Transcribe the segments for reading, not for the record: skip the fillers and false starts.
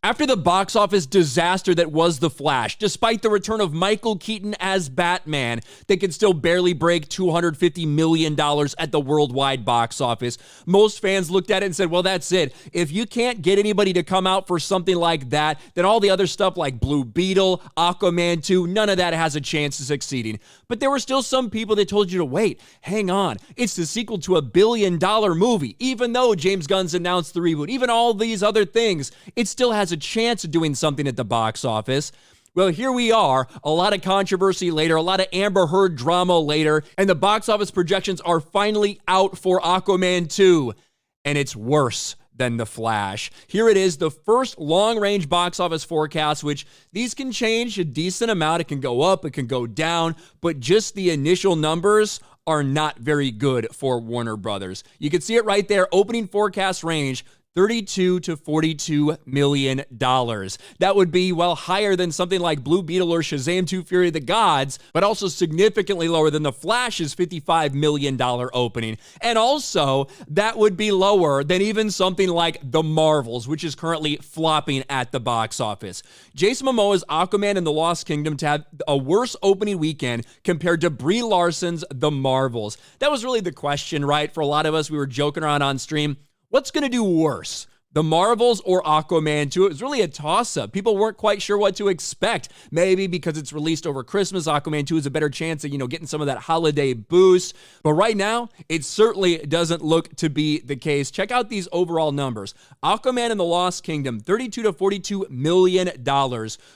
After the box office disaster that was The Flash, despite the return of Michael Keaton as Batman, they could still barely break $250 million at the worldwide box office. Most fans looked at it and said, well, that's it. If you can't get anybody to come out for something like that, then all the other stuff like Blue Beetle, Aquaman 2, none of that has a chance of succeeding. But there were still some people that told you to wait, hang on. It's the sequel to a billion-dollar movie. Even though James Gunn's announced the reboot, even all these other things, it still has a chance of doing something at the box office. Well, here we are, a lot of controversy later, a lot of Amber Heard drama later, and the box office projections are finally out for Aquaman 2, and it's worse than The Flash. Here it is, the first long-range box office forecast, which these can change a decent amount. It can go up, it can go down, but just the initial numbers are not very good for Warner Brothers. You can see it right there, opening forecast range, $32 to $42 million. That would be, well, higher than something like Blue Beetle or Shazam 2 Fury of the Gods, but also significantly lower than The Flash's $55 million opening. And also, that would be lower than even something like The Marvels, which is currently flopping at the box office. Jason Momoa's Aquaman and the Lost Kingdom to have a worse opening weekend compared to Brie Larson's The Marvels. That was really the question, right? For a lot of us, we were joking around on stream. What's going to do worse, The Marvels or Aquaman 2? It was really a toss-up. People weren't quite sure what to expect. Maybe because it's released over Christmas, Aquaman 2 is a better chance of, getting some of that holiday boost. But right now, it certainly doesn't look to be the case. Check out these overall numbers. Aquaman and the Lost Kingdom, $32 to $42 million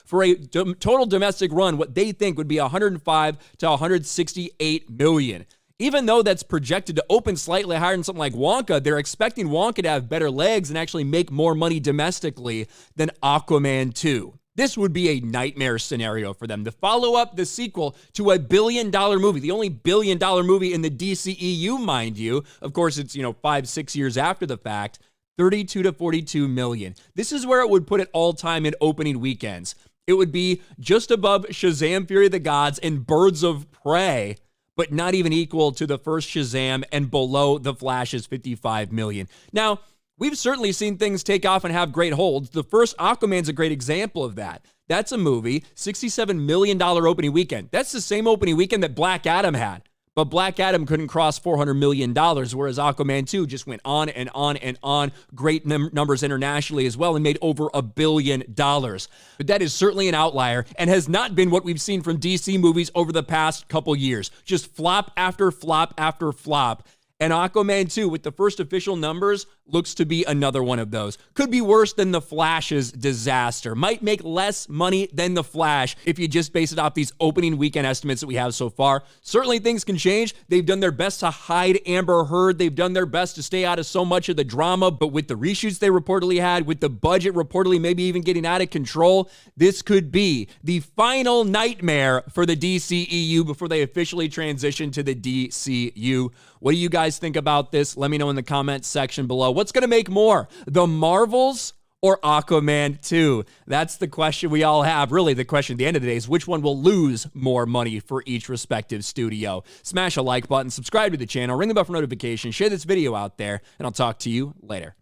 for a total domestic run, what they think would be $105 to $168 million. Even though that's projected to open slightly higher than something like Wonka, they're expecting Wonka to have better legs and actually make more money domestically than Aquaman 2. This would be a nightmare scenario for them to follow up the sequel to a billion-dollar movie, the only billion-dollar movie in the DCEU, mind you. Of course, it's, 5-6 years after the fact. $32 to $42 million. This is where it would put it all-time in opening weekends. It would be just above Shazam Fury of the Gods and Birds of Prey, but not even equal to the first Shazam and below The Flash's $55 million. Now, we've certainly seen things take off and have great holds. The first Aquaman's a great example of that. That's a movie, $67 million opening weekend. That's the same opening weekend that Black Adam had. But Black Adam couldn't cross $400 million, whereas Aquaman 2 just went on and on and on. Great numbers internationally as well and made over $1 billion. But that is certainly an outlier and has not been what we've seen from DC movies over the past couple years. Just flop after flop after flop. And Aquaman 2, with the first official numbers, looks to be another one of those. Could be worse than The Flash's disaster. Might make less money than The Flash if you just base it off these opening weekend estimates that we have so far. Certainly things can change. They've done their best to hide Amber Heard. They've done their best to stay out of so much of the drama. But with the reshoots they reportedly had, with the budget reportedly maybe even getting out of control, this could be the final nightmare for the DCEU before they officially transition to the DCU. What do you guys think about this? Let me know in the comments section below. What's going to make more, The Marvels or Aquaman 2? That's the question we all have. Really, the question at the end of the day is which one will lose more money for each respective studio. Smash a like button, subscribe to the channel, ring the bell for notifications, share this video out there, and I'll talk to you later.